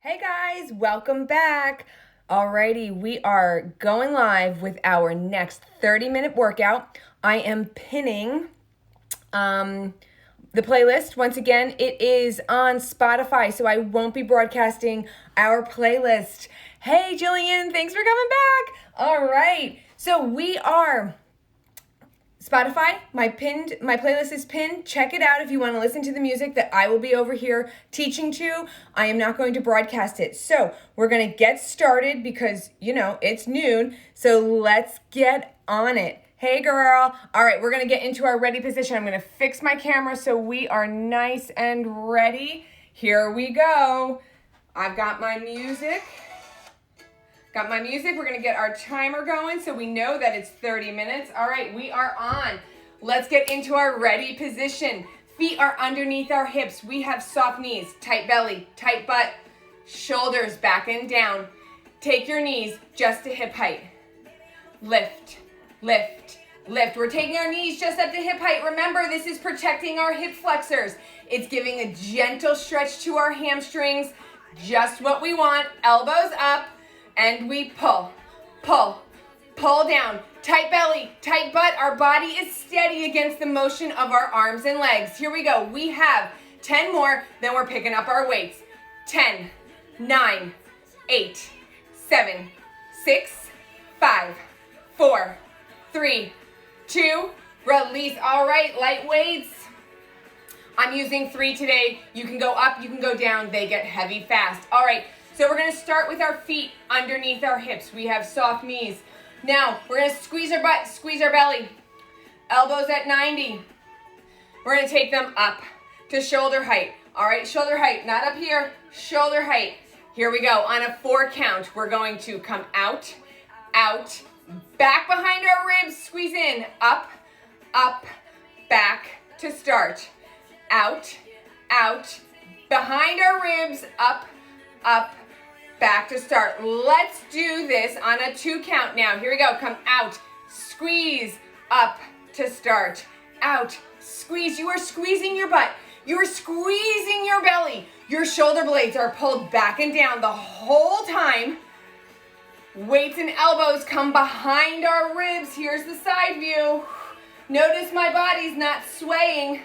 Hey guys, welcome back. Alrighty, we are going live with our next 30-minute workout. I am pinning the playlist. Once again, it is on Spotify, so I won't be broadcasting our playlist. Hey Jillian, thanks for coming back. All right, so we are Spotify, my playlist is pinned. Check it out if you want to listen to the music that I will be over here teaching to. I am not going to broadcast it. So we're going to get started because, it's noon. So let's get on it. Hey girl. All right, we're going to get into our ready position. I'm going to fix my camera so we are nice and ready. Here we go. I've got my music. We're gonna get our timer going so we know that it's 30 minutes. All right, we are on. Let's get into our ready position. Feet are underneath our hips. We have soft knees, tight belly, tight butt, shoulders back and down. Take your knees just to hip height. Lift, lift, lift. We're taking our knees just up to hip height. Remember, this is protecting our hip flexors. It's giving a gentle stretch to our hamstrings. Just what we want. Elbows up. And we pull, pull, pull down. Tight belly, tight butt. Our body is steady against the motion of our arms and legs. Here we go. We have 10 more, then we're picking up our weights. 10, 9, 8, 7, 6, 5, 4, 3, 2, release. All right, light weights. I'm using 3 today. You can go up, you can go down. They get heavy fast. All right. So we're gonna start with our feet underneath our hips. We have soft knees. Now, we're gonna squeeze our butt, squeeze our belly. Elbows at 90. We're gonna take them up to shoulder height. All right, shoulder height, not up here, shoulder height. Here we go, on a 4 count, we're going to come out, out, back behind our ribs, squeeze in, up, up, back to start. Out, out, behind our ribs, up, up, back to start. Let's do this on a 2 count now. Here we go. Come out, squeeze, up to start. Out, squeeze. You are squeezing your butt. You are squeezing your belly. Your shoulder blades are pulled back and down the whole time. Weights and elbows come behind our ribs. Here's the side view. Notice my body's not swaying,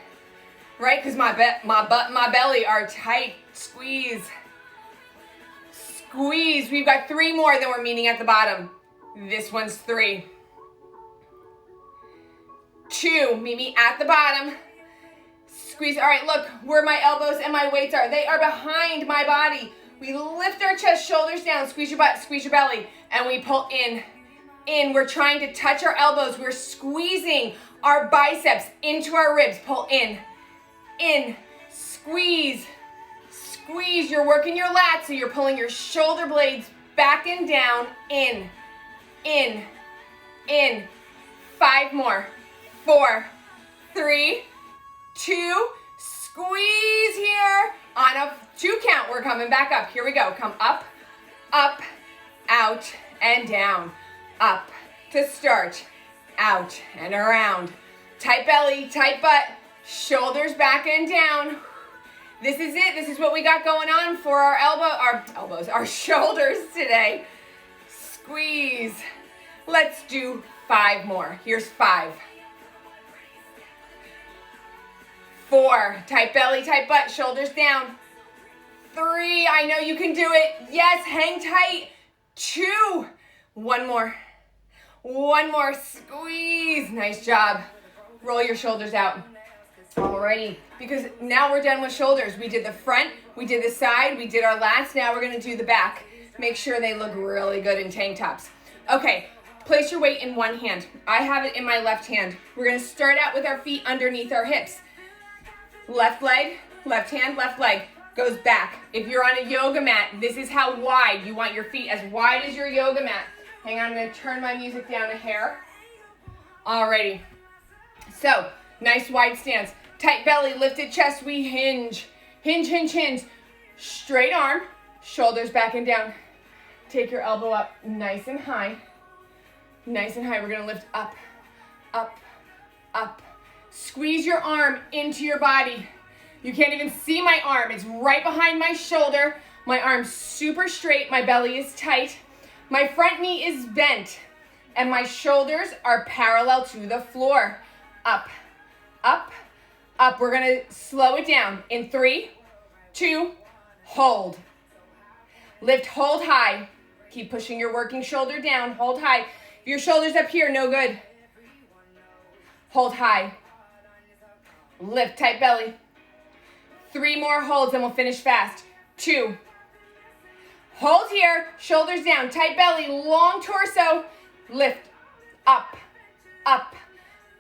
right? Because my butt and my belly are tight. Squeeze. Squeeze. We've got 3 more, then we're meeting at the bottom. This one's 3. 2, meet me at the bottom. Squeeze. All right, look where my elbows and my weights are. They are behind my body. We lift our chest, shoulders down, squeeze your butt, squeeze your belly, and we pull in. In. We're trying to touch our elbows. We're squeezing our biceps into our ribs. Pull in. In. Squeeze. Squeeze, you're working your lats, so you're pulling your shoulder blades back and down, in, 5 more, 4, 3, 2, squeeze here. On a 2 count, we're coming back up. Here we go, come up, up, out, and down. Up to start, out and around. Tight belly, tight butt, shoulders back and down. This is it. This is what we got going on for our shoulders today. Squeeze. Let's do 5 more. Here's 5. 4, tight belly, tight butt, shoulders down. 3, I know you can do it. Yes, hang tight. 2, 1 more. 1 more, squeeze. Nice job. Roll your shoulders out. Alrighty, because now we're done with shoulders. We did the front, we did the side, we did our lats. Now we're gonna do the back. Make sure they look really good in tank tops. Okay, place your weight in one hand. I have it in my left hand. We're gonna start out with our feet underneath our hips. Left leg, left hand, left leg goes back. If you're on a yoga mat, this is how wide you want your feet, as wide as your yoga mat. Hang on, I'm gonna turn my music down a hair. Alrighty, so nice wide stance. Tight belly, lifted chest, we hinge. Hinge, hinge, hinge. Straight arm, shoulders back and down. Take your elbow up nice and high. Nice and high. We're gonna lift up, up, up. Squeeze your arm into your body. You can't even see my arm. It's right behind my shoulder. My arms super straight, my belly is tight, my front knee is bent, and my shoulders are parallel to the floor. Up, up, up. We're gonna slow it down in 3, 2, hold. Lift, hold high. Keep pushing your working shoulder down, hold high. If your shoulder's up here, no good. Hold high. Lift, tight belly. 3 more holds and we'll finish fast. 2. Hold here, shoulders down, tight belly, long torso. Lift, up, up,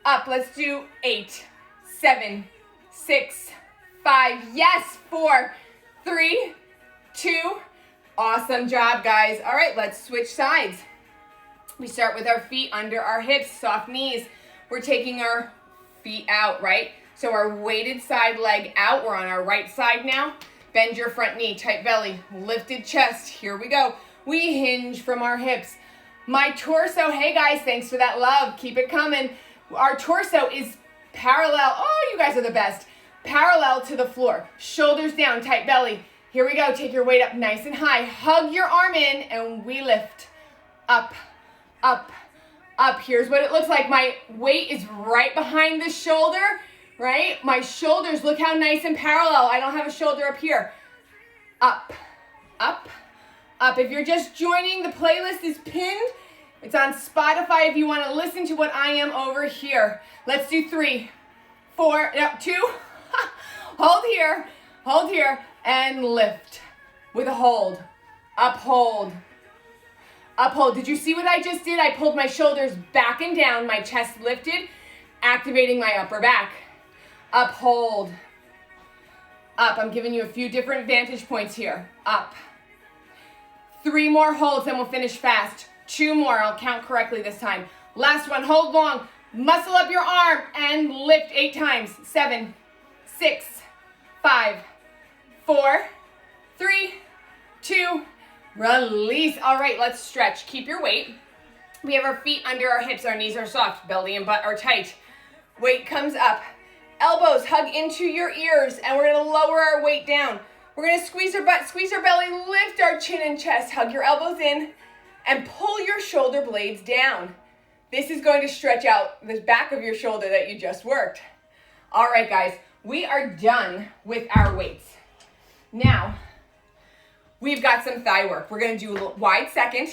up. Let's do 8, 7, 6, 5. Yes, 4, 3, 2. Awesome job, guys. All right, let's switch sides. We start with our feet under our hips, soft knees. We're taking our feet out, right? So our weighted side leg out. We're on our right side now. Bend your front knee, tight belly, lifted chest. Here we go. We hinge from our hips. My torso, hey guys, thanks for that love. Keep it coming. Our torso is parallel. Oh, you guys are the best. Parallel to the floor. Shoulders down, tight belly. Here we go. Take your weight up nice and high. Hug your arm in and we lift. Up, up, up. Here's what it looks like. My weight is right behind the shoulder. Right? My shoulders, look how nice and parallel. I don't have a shoulder up here. Up, up, up. If you're just joining, the playlist is pinned. It's on Spotify if you want to listen to what I am over here. Let's do 3, 4, no, 2. Hold here, and lift with a hold. Uphold. Uphold. Did you see what I just did? I pulled my shoulders back and down, my chest lifted, activating my upper back. Uphold. Up. I'm giving you a few different vantage points here. Up. 3 more holds, then we'll finish fast. 2 more. I'll count correctly this time. Last one. Hold long. Muscle up your arm and lift 8 times. 7, 6, 5, 4, 3, 2, release. All right, let's stretch. Keep your weight. We have our feet under our hips. Our knees are soft. Belly and butt are tight. Weight comes up. Elbows hug into your ears, and we're gonna lower our weight down. We're gonna squeeze our butt, squeeze our belly, lift our chin and chest, hug your elbows in, and pull your shoulder blades down. This is going to stretch out the back of your shoulder that you just worked. All right, guys, we are done with our weights. Now, we've got some thigh work. We're gonna do a wide second,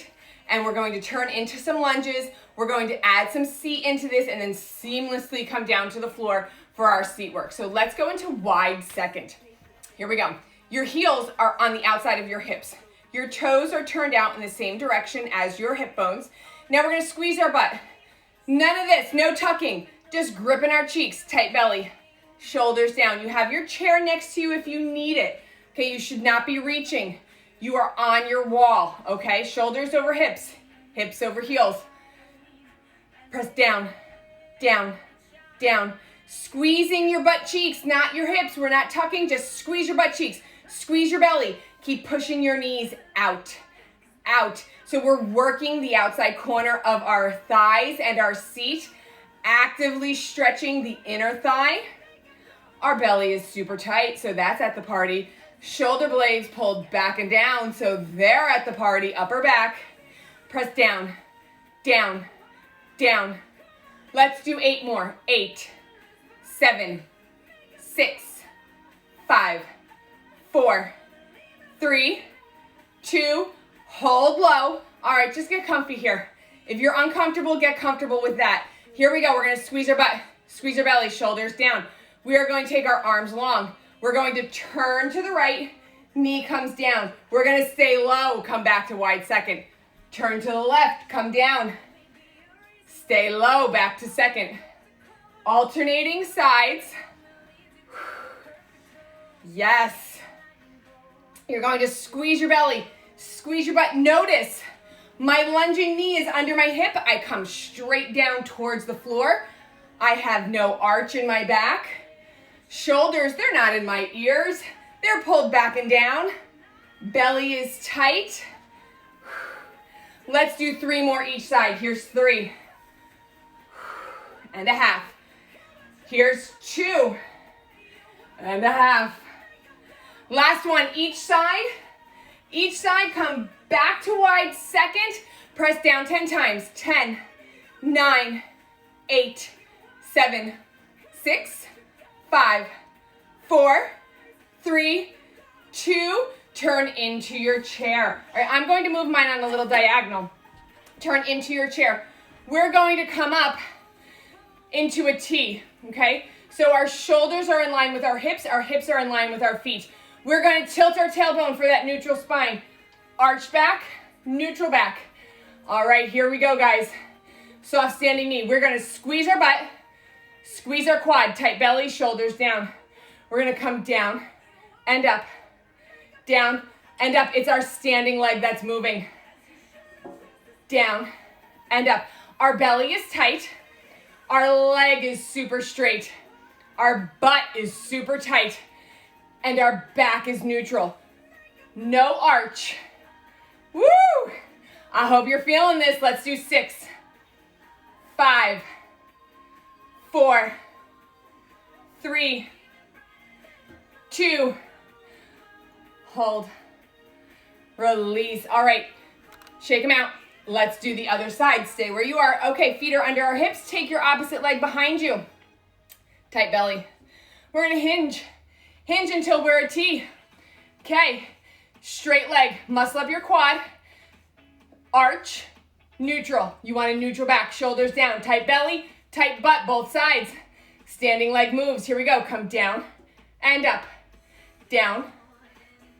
and we're going to turn into some lunges. We're going to add some seat into this and then seamlessly come down to the floor for our seat work. So let's go into wide second. Here we go. Your heels are on the outside of your hips. Your toes are turned out in the same direction as your hip bones. Now we're gonna squeeze our butt. None of this, no tucking, just gripping our cheeks, tight belly, shoulders down. You have your chair next to you if you need it. Okay, you should not be reaching. You are on your wall, okay? Shoulders over hips, hips over heels. Press down, down, down. Squeezing your butt cheeks, not your hips. We're not tucking, just squeeze your butt cheeks. Squeeze your belly. Keep pushing your knees out, out. So we're working the outside corner of our thighs and our seat, actively stretching the inner thigh. Our belly is super tight, so that's at the party. Shoulder blades pulled back and down, so they're at the party. Upper back. Press down, down, down. Let's do 8 more. 8, 7, 6, 5, 4, 3, 2, hold low. All right, just get comfy here. If you're uncomfortable, get comfortable with that. Here we go. We're going to squeeze our butt, squeeze our belly, shoulders down. We are going to take our arms long. We're going to turn to the right, knee comes down. We're going to stay low, come back to wide second. Turn to the left, come down. Stay low, back to second. Alternating sides. Yes. You're going to squeeze your belly, squeeze your butt. Notice my lunging knee is under my hip. I come straight down towards the floor. I have no arch in my back. Shoulders, they're not in my ears. They're pulled back and down. Belly is tight. Let's do 3 more each side. Here's 3 and a half. Here's 2 and a half. Last one each side. Each side, come back to wide second. Press down 10 times. 10, 9, 8, 7, 6, 5, 4, 3, 2, turn into your chair. All right, I'm going to move mine on a little diagonal. Turn into your chair. We're going to come up into a T, okay? So our shoulders are in line with our hips are in line with our feet. We're going to tilt our tailbone for that neutral spine. Arch back, neutral back. All right, here we go, guys. Soft standing knee. We're going to squeeze our butt, squeeze our quad, tight belly, shoulders down. We're going to come down and up, down and up. It's our standing leg that's moving. Down and up. Our belly is tight. Our leg is super straight. Our butt is super tight. And our back is neutral. No arch. Woo! I hope you're feeling this. Let's do 6, 5, 4, 3, 2, hold, release. All right, shake them out. Let's do the other side. Stay where you are. Okay, feet are under our hips. Take your opposite leg behind you. Tight belly. We're gonna hinge. Hinge until we're a T. Okay, straight leg. Muscle up your quad. Arch, neutral. You want a neutral back. Shoulders down. Tight belly, tight butt, both sides. Standing leg moves. Here we go. Come down and up. Down,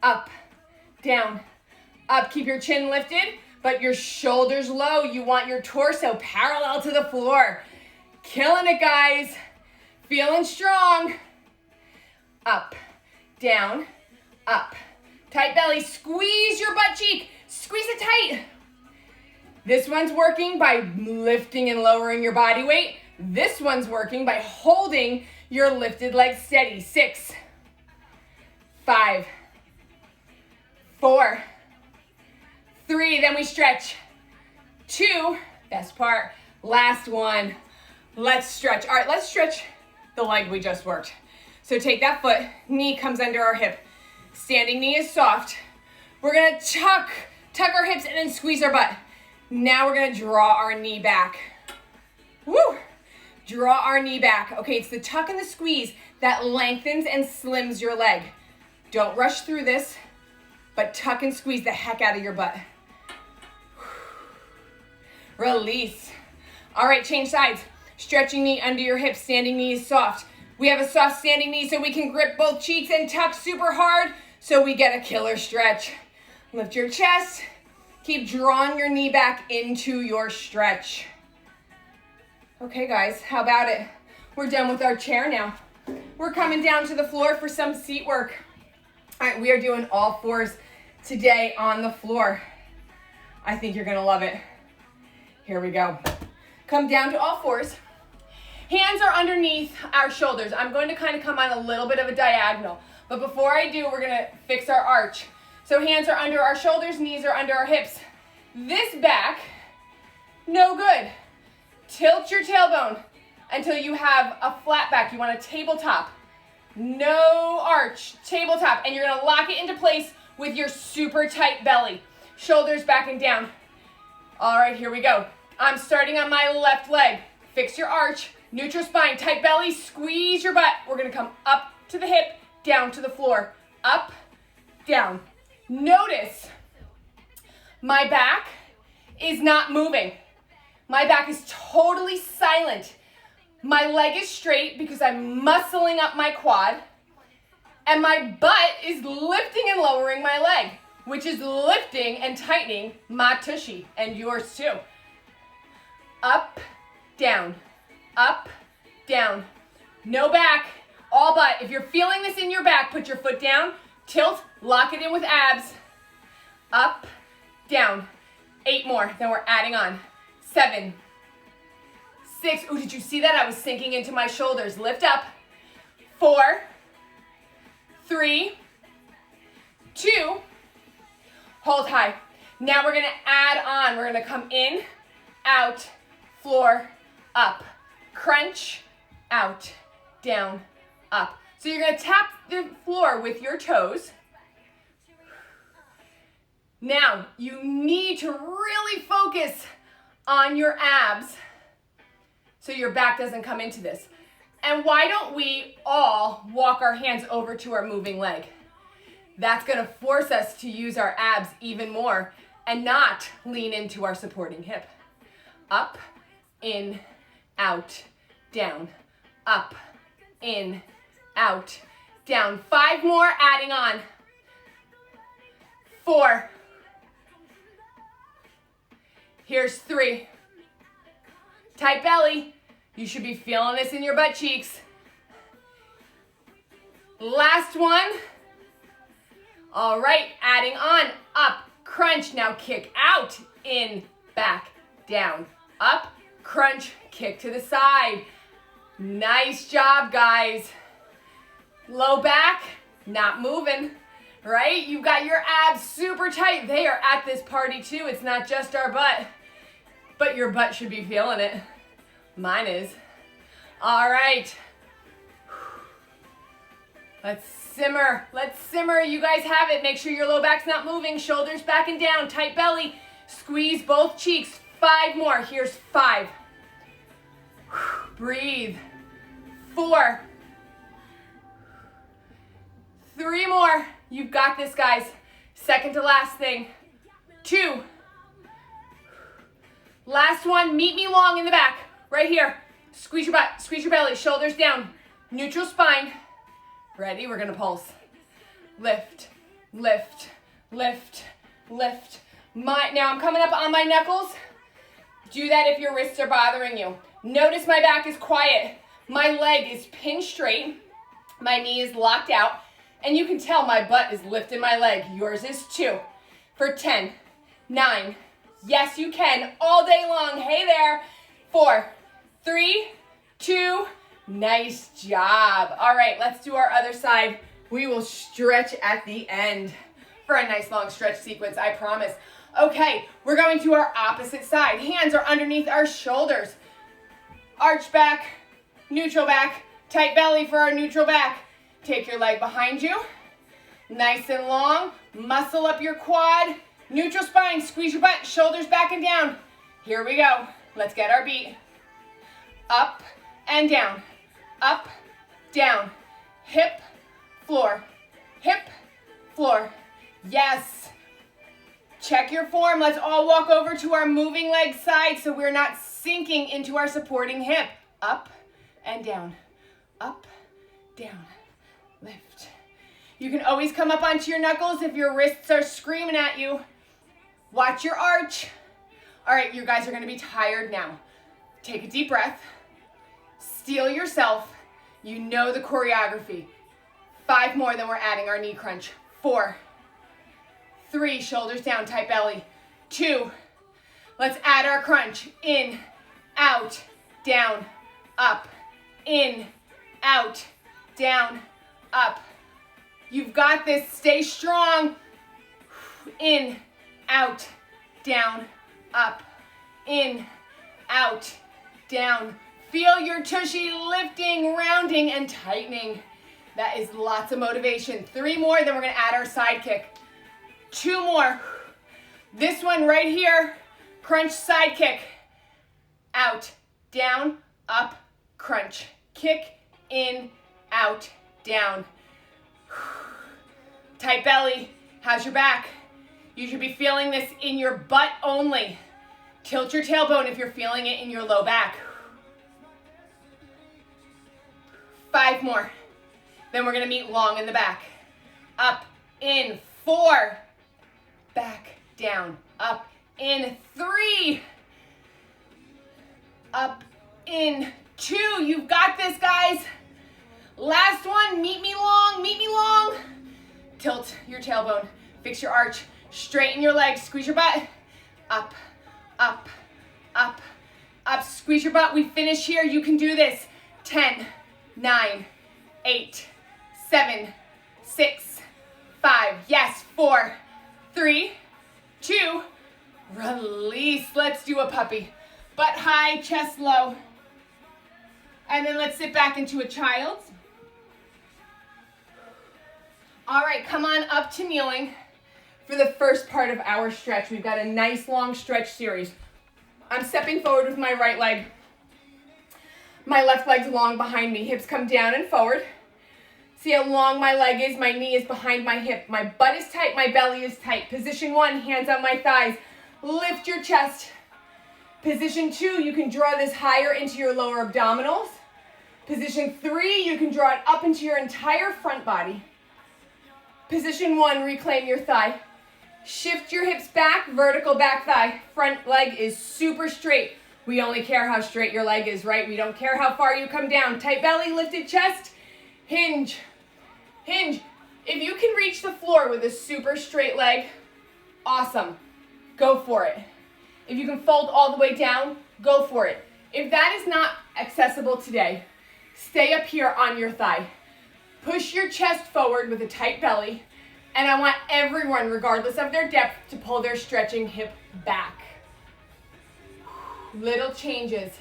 up, down, up. Keep your chin lifted, but your shoulders low. You want your torso parallel to the floor. Killing it, guys. Feeling strong. Up, down, up. Tight belly, squeeze your butt cheek. Squeeze it tight. This one's working by lifting and lowering your body weight. This one's working by holding your lifted leg steady. 6, 5, 4, 3, then we stretch. 2, best part, last one. Let's stretch. All right, let's stretch the leg we just worked. So take that foot, knee comes under our hip. Standing knee is soft. We're gonna tuck our hips and then squeeze our butt. Now we're gonna draw our knee back. Woo! Draw our knee back. Okay, it's the tuck and the squeeze that lengthens and slims your leg. Don't rush through this, but tuck and squeeze the heck out of your butt. Release. All right, change sides. Stretching knee under your hips, standing knee is soft. We have a soft standing knee so we can grip both cheeks and tuck super hard so we get a killer stretch. Lift your chest. Keep drawing your knee back into your stretch. Okay, guys, how about it? We're done with our chair now. We're coming down to the floor for some seat work. All right, we are doing all fours today on the floor. I think you're gonna love it. Here we go. Come down to all fours. Hands are underneath our shoulders. I'm going to kind of come on a little bit of a diagonal. But before I do, we're gonna fix our arch. So hands are under our shoulders, knees are under our hips. This back, no good. Tilt your tailbone until you have a flat back. You want a tabletop. No arch, tabletop. And you're gonna lock it into place with your super tight belly. Shoulders back and down. All right, here we go. I'm starting on my left leg. Fix your arch, neutral spine, tight belly, squeeze your butt. We're gonna come up to the hip, down to the floor. Up, down. Notice my back is not moving. My back is totally silent. My leg is straight because I'm muscling up my quad, and my butt is lifting and lowering my leg, which is lifting and tightening my tushy, and yours too. Up, down, up, down. No back, all butt. If you're feeling this in your back, put your foot down, tilt, lock it in with abs. Up, down. 8 more, then we're adding on. 7, 6. Ooh, did you see that? I was sinking into my shoulders. Lift up. 4, 3, 2. Hold high. Now we're gonna add on. We're gonna come in, out, floor, up. Crunch, out, down, up. So you're gonna tap the floor with your toes. Now, you need to really focus on your abs so your back doesn't come into this. And why don't we all walk our hands over to our moving leg? That's gonna force us to use our abs even more and not lean into our supporting hip. Up, in, out, down. Up, in, out, down. 5 more, adding on. 4. Here's 3. Tight belly. You should be feeling this in your butt cheeks. Last one. All right, adding on. Up, crunch. Now kick out, in, back, down. Up, crunch, kick to the side. Nice job, guys. Low back, not moving, right? You've got your abs super tight. They are at this party too. It's not just our butt, but your butt should be feeling it. Mine is. All right. Let's simmer. Let's simmer. You guys have it. Make sure your low back's not moving. Shoulders back and down. Tight belly. Squeeze both cheeks. 5 more. Here's 5. Breathe. 4. 3 more. You've got this, guys. Second to last thing. 2. Last one. Meet me long in the back. Right here. Squeeze your butt. Squeeze your belly. Shoulders down. Neutral spine. Ready? We're going to pulse. Lift, lift, lift, lift. Now I'm coming up on my knuckles. Do that if your wrists are bothering you. Notice my back is quiet. My leg is pinned straight. My knee is locked out. And you can tell my butt is lifting my leg. Yours is too. For 10, 9, yes you can, all day long. Hey there. 4, 3, 2, nice job. All right, let's do our other side. We will stretch at the end for a nice long stretch sequence, I promise. Okay, we're going to our opposite side. Hands are underneath our shoulders. Arch back, neutral back, tight belly for our neutral back. Take your leg behind you, nice and long. Muscle up your quad, neutral spine, squeeze your butt, shoulders back and down. Here we go. Let's get our beat. Up and down, up, down, hip, floor, hip, floor. Yes. Check your form. Let's all walk over to our moving leg side so we're not sinking into our supporting hip. Up and down, up, down, lift. You can always come up onto your knuckles if your wrists are screaming at you. Watch your arch. All right, you guys are gonna be tired now. Take a deep breath. Steel yourself. You know the choreography. 5 more, then we're adding our knee crunch. 4, 3, shoulders down, tight belly. 2, let's add our crunch. In, out, down, up. In, out, down, up. You've got this. Stay strong. In, out, down, up. In, out, down. Feel your tushy lifting, rounding, and tightening. That is lots of motivation. 3 more, then we're gonna add our side kick. 2 more. This one right here, crunch side kick. Out, down, up, crunch. Kick, in, out, down. Tight belly. How's your back? You should be feeling this in your butt only. Tilt your tailbone if you're feeling it in your low back. 5 more. Then we're gonna meet long in the back. Up, in, 4. Back, down, up, in, 3. Up, in, 2. You've got this, guys. Last one, meet me long, meet me long. Tilt your tailbone, fix your arch, straighten your legs, squeeze your butt. Up, up, up, up, squeeze your butt. We finish here, you can do this. 10, 9, 8, 7, 6, 5, yes, 4, 3, 2, release. Let's do a puppy. Butt high, chest low. And then let's sit back into a child's. All right, come on up to kneeling. for the first part of our stretch. We've got a nice long stretch series. I'm stepping forward with my right leg. My left leg's long behind me. Hips come down and forward. See how long my leg is? My knee is behind my hip. My butt is tight, my belly is tight. Position 1, hands on my thighs. Lift your chest. Position 2, you can draw this higher into your lower abdominals. Position 3, you can draw it up into your entire front body. Position 1, reclaim your thigh. Shift your hips back, vertical back thigh. Front leg is super straight. We only care how straight your leg is, right? We don't care how far you come down. Tight belly, lifted chest, hinge. Hinge. If you can reach the floor with a super straight leg, awesome. Go for it. If you can fold all the way down, go for it. If that is not accessible today, stay up here on your thigh. Push your chest forward with a tight belly, and I want everyone, regardless of their depth, to pull their stretching hip back. Little changes.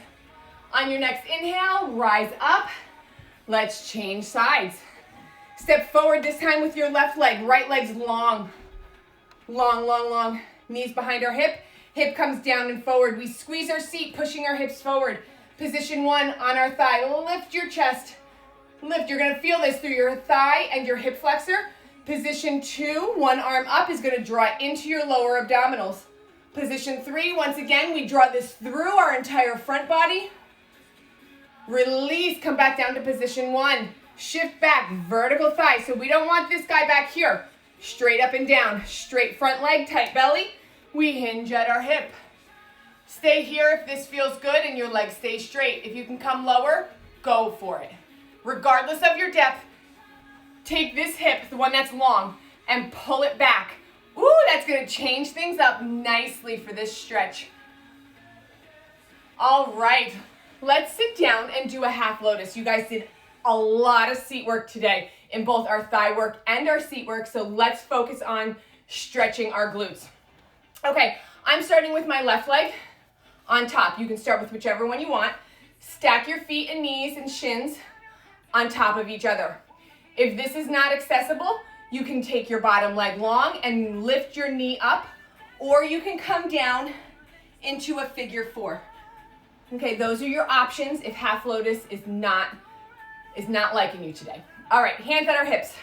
On your next inhale, rise up. Let's change sides. Step forward this time with your left leg. Right leg's long. Long, long, long. Knees behind our hip. Hip comes down and forward. We squeeze our seat, pushing our hips forward. Position 1 on our thigh. Lift your chest. Lift. You're going to feel this through your thigh and your hip flexor. Position 2, one arm up, is going to draw it into your lower abdominals. Position 3, once again, we draw this through our entire front body. Release, come back down to position 1. Shift back, vertical thigh. So we don't want this guy back here. Straight up and down, straight front leg, tight belly. We hinge at our hip. Stay here if this feels good and your leg stays straight. If you can come lower, go for it. Regardless of your depth, take this hip, the one that's long, and pull it back. Ooh, that's gonna change things up nicely for this stretch. All right, let's sit down and do a half lotus. You guys did a lot of seat work today in both our thigh work and our seat work, so let's focus on stretching our glutes. Okay, I'm starting with my left leg on top. You can start with whichever one you want. Stack your feet and knees and shins on top of each other. If this is not accessible, you can take your bottom leg long and lift your knee up, or you can come down into a figure 4. Okay, those are your options if half lotus is not liking you today. All right, hands at our hips.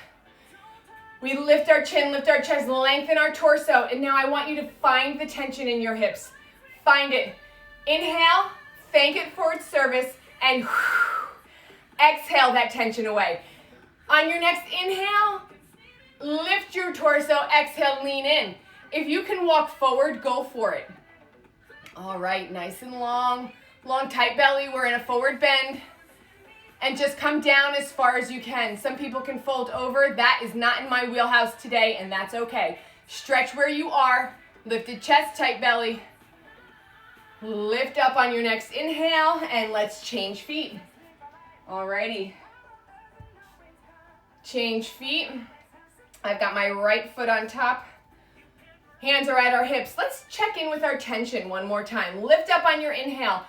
We lift our chin, lift our chest, lengthen our torso, and now I want you to find the tension in your hips. Find it. Inhale, thank it for its service, and exhale that tension away. On your next inhale, lift your torso, exhale, lean in. If you can walk forward, go for it. All right, nice and long, tight belly. We're in a forward bend. And just come down as far as you can. Some people can fold over. That is not in my wheelhouse today, and that's okay. Stretch where you are. Lifted chest, tight belly. Lift up on your next inhale, and let's change feet. Alrighty. Change feet. I've got my right foot on top. Hands are at our hips. Let's check in with our tension one more time. Lift up on your inhale.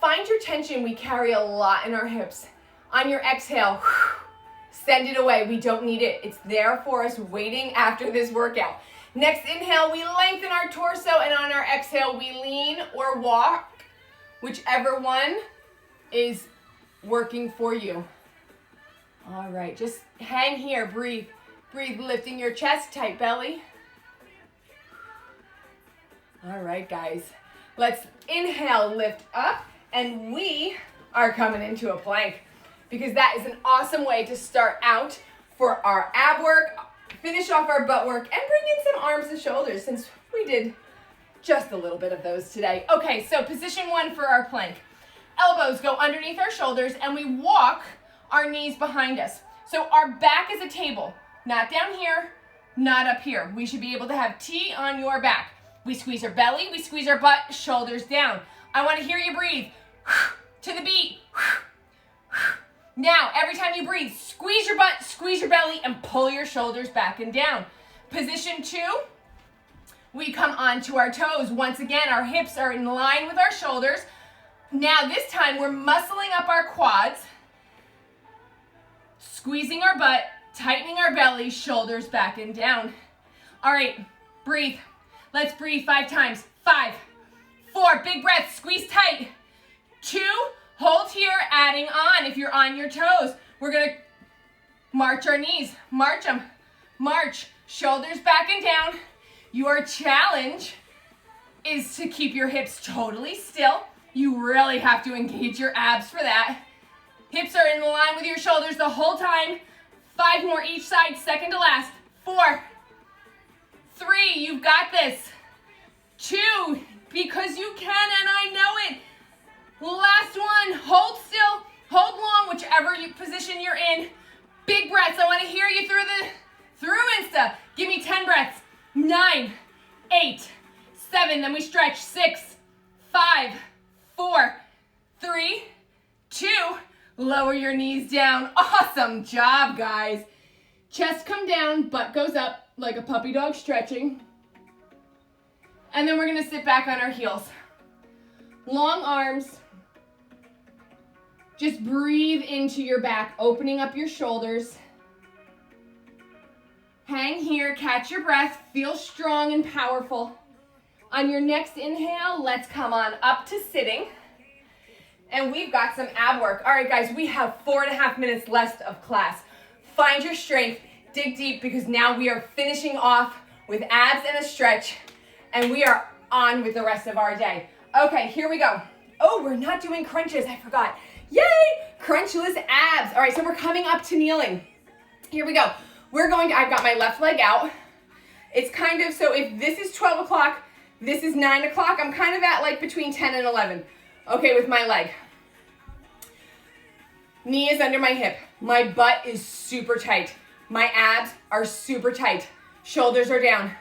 Find your tension. We carry a lot in our hips. On your exhale, send it away. We don't need it. It's there for us waiting after this workout. Next inhale, we lengthen our torso, and on our exhale, we lean or walk, whichever one is working for you. All right, just hang here, breathe. Breathe, lifting your chest, tight belly. All right, guys. Let's inhale, lift up, and we are coming into a plank because that is an awesome way to start out for our ab work, finish off our butt work, and bring in some arms and shoulders since we did just a little bit of those today. Okay, so position 1 for our plank. Elbows go underneath our shoulders, and we walk our knees behind us. So our back is a table, not down here, not up here. We should be able to have T on your back. We squeeze our belly, we squeeze our butt, shoulders down. I want to hear you breathe to the beat. Now, every time you breathe, squeeze your butt, squeeze your belly, and pull your shoulders back and down. Position 2, we come onto our toes. Once again, our hips are in line with our shoulders. Now, this time, we're muscling up our quads, squeezing our butt, tightening our belly, shoulders back and down. All right, Breathe. Let's breathe 5 times. 5, 4, big breath, squeeze tight. 2, hold here, adding on if you're on your toes. We're gonna march our knees, march them, march, shoulders back and down. Your challenge is to keep your hips totally still. You really have to engage your abs for that. Hips are in line with your shoulders the whole time. 5 more each side, second to last. 4, 3, you've got this. 2, because you can and I know it. Last one, hold still, hold long, whichever position you're in. Big breaths, I wanna hear you through Insta. Give me 10 breaths. 9, 8, 7, then we stretch. 6, 5, 4, 3, 2, lower your knees down. Awesome job, guys. Chest come down, butt goes up like a puppy dog stretching. And then we're gonna sit back on our heels. Long arms. Just breathe into your back, opening up your shoulders. Hang here, catch your breath, feel strong and powerful. On your next inhale, let's come on up to sitting. And we've got some ab work. All right, guys, we have 4.5 minutes left of class. Find your strength, dig deep, because now we are finishing off with abs and a stretch, and we are on with the rest of our day. Okay, here we go. Oh, we're not doing crunches, I forgot. Yay, crunchless abs. All right, so we're coming up to kneeling. Here we go. I've got my left leg out. It's kind of, so if this is 12 o'clock, this is 9 o'clock, I'm kind of at like between 10 and 11. Okay, with my leg. Knee is under my hip. My butt is super tight. My abs are super tight. Shoulders are down.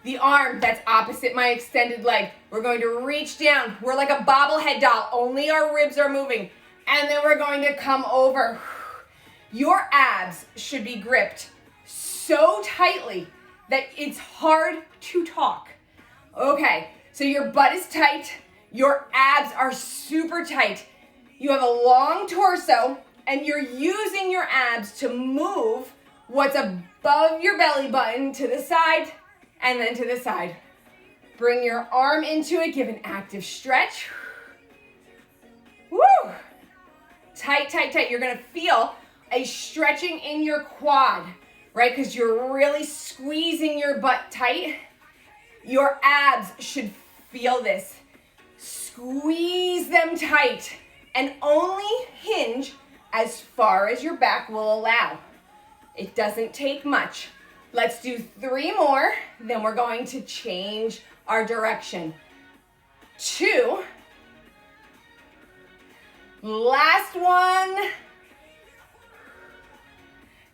The arm that's opposite my extended leg, we're going to reach down. We're like a bobblehead doll, only our ribs are moving. And then we're going to come over. Your abs should be gripped so tightly that it's hard to talk. Okay, so your butt is tight, your abs are super tight. You have a long torso, and you're using your abs to move what's above your belly button to the side and then to the side. Bring your arm into it, give an active stretch. Woo! Tight, tight, tight. You're gonna feel a stretching in your quad, right? Because you're really squeezing your butt tight. Your abs should feel this. Squeeze them tight and only hinge as far as your back will allow. It doesn't take much. Let's do 3 more, then we're going to change our direction. 2. Last one.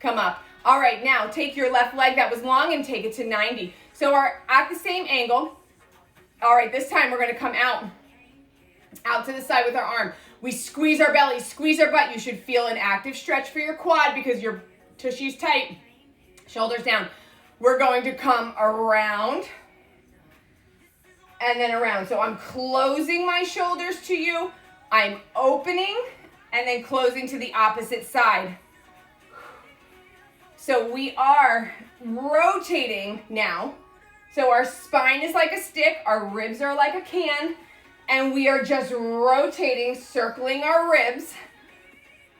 Come up. All right, now take your left leg that was long and take it to 90. So we're at the same angle. All right, this time we're gonna come out to the side with our arm. We squeeze our belly, squeeze our butt. You should feel an active stretch for your quad because your tushy's tight. Shoulders down. We're going to come around and then around. So I'm closing my shoulders to you. I'm opening and then closing to the opposite side. So we are rotating now. So our spine is like a stick, our ribs are like a can, and we are just rotating, circling our ribs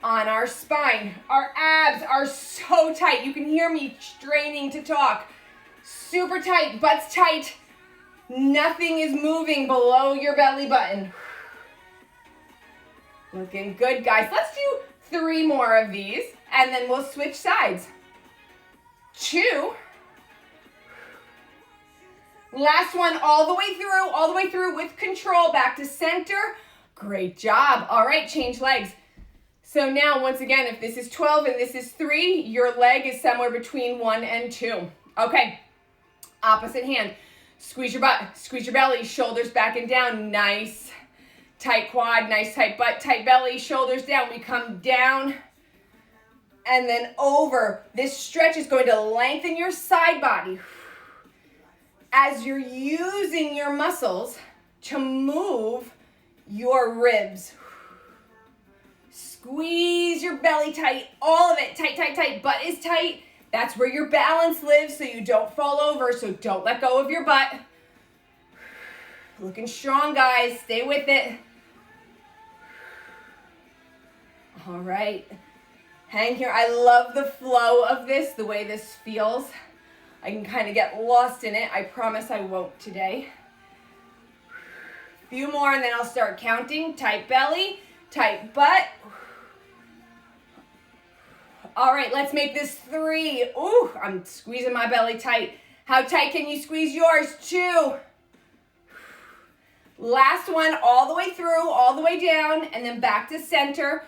on our spine. Our abs are so tight. You can hear me straining to talk. Super tight, butt's tight. Nothing is moving below your belly button. Looking good, guys. Let's do 3 more of these, and then we'll switch sides. 2. Last one, all the way through with control, back to center. Great job. All right, change legs. So now, once again, if this is 12 and this is 3, your leg is somewhere between 1 and 2. Okay, opposite hand. Squeeze your butt, squeeze your belly, shoulders back and down. Nice tight quad, nice tight butt, tight belly, shoulders down. We come down and then over. This stretch is going to lengthen your side body as you're using your muscles to move your ribs. Squeeze your belly tight, all of it, tight, tight, tight. Butt is tight, That's where your balance lives, so you don't fall over, so don't let go of your butt. Looking strong, guys. Stay with it. All right. Hang here. I love the flow of this, the way this feels. I can kind of get lost in it. I promise I won't today. Few more, and then I'll start counting. Tight belly, tight butt. All right, let's make this 3. Ooh, I'm squeezing my belly tight. How tight can you squeeze yours? 2. Last one, all the way through, all the way down, and then back to center.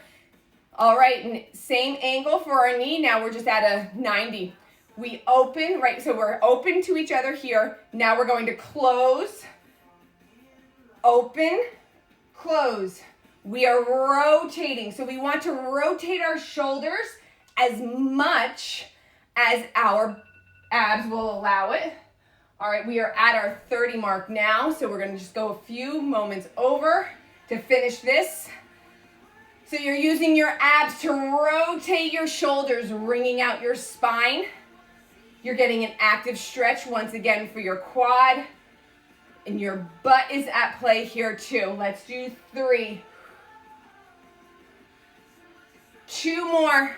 All right, same angle for our knee. Now we're just at a 90. We open, right, so we're open to each other here. Now we're going to close, open, close. We are rotating, so we want to rotate our shoulders as much as our abs will allow it. All right, we are at our 30 mark now, so we're gonna just go a few moments over to finish this. So you're using your abs to rotate your shoulders, wringing out your spine. You're getting an active stretch once again for your quad, and your butt is at play here too. Let's do 3. 2 more.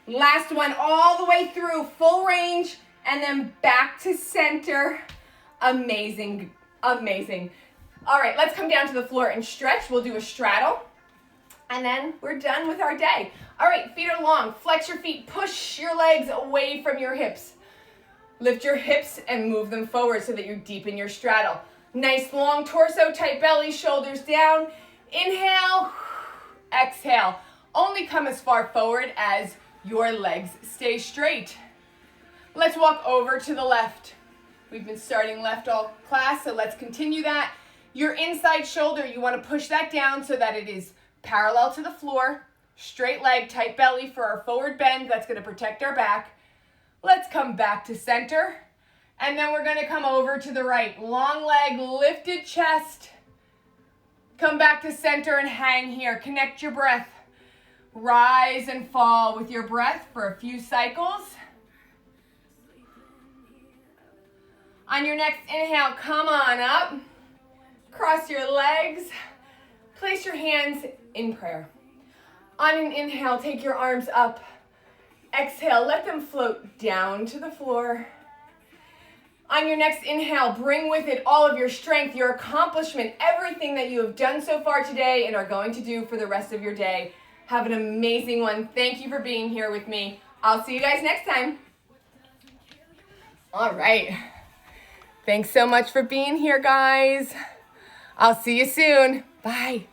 Last one, all the way through, full range, and then back to center. Amazing, amazing. All right, let's come down to the floor and stretch. We'll do a straddle, and then we're done with our day. All right, feet are long. Flex your feet, push your legs away from your hips. Lift your hips and move them forward so that you deepen your straddle. Nice long torso, tight belly, shoulders down. Inhale, exhale. Only come as far forward as your legs stay straight. Let's walk over to the left. We've been starting left all class, so let's continue that. Your inside shoulder, you want to push that down so that it is parallel to the floor. Straight leg, tight belly for our forward bend. That's going to protect our back. Let's come back to center. And then we're going to come over to the right. Long leg, lifted chest. Come back to center and hang here. Connect your breath. Rise and fall with your breath for a few cycles. On your next inhale, come on up. Cross your legs. Place your hands in prayer. On an inhale, take your arms up. Exhale, let them float down to the floor. On your next inhale, bring with it all of your strength, your accomplishment, everything that you have done so far today and are going to do for the rest of your day. Have an amazing one. Thank you for being here with me. I'll see you guys next time. All right. Thanks so much for being here, guys. I'll see you soon. Bye.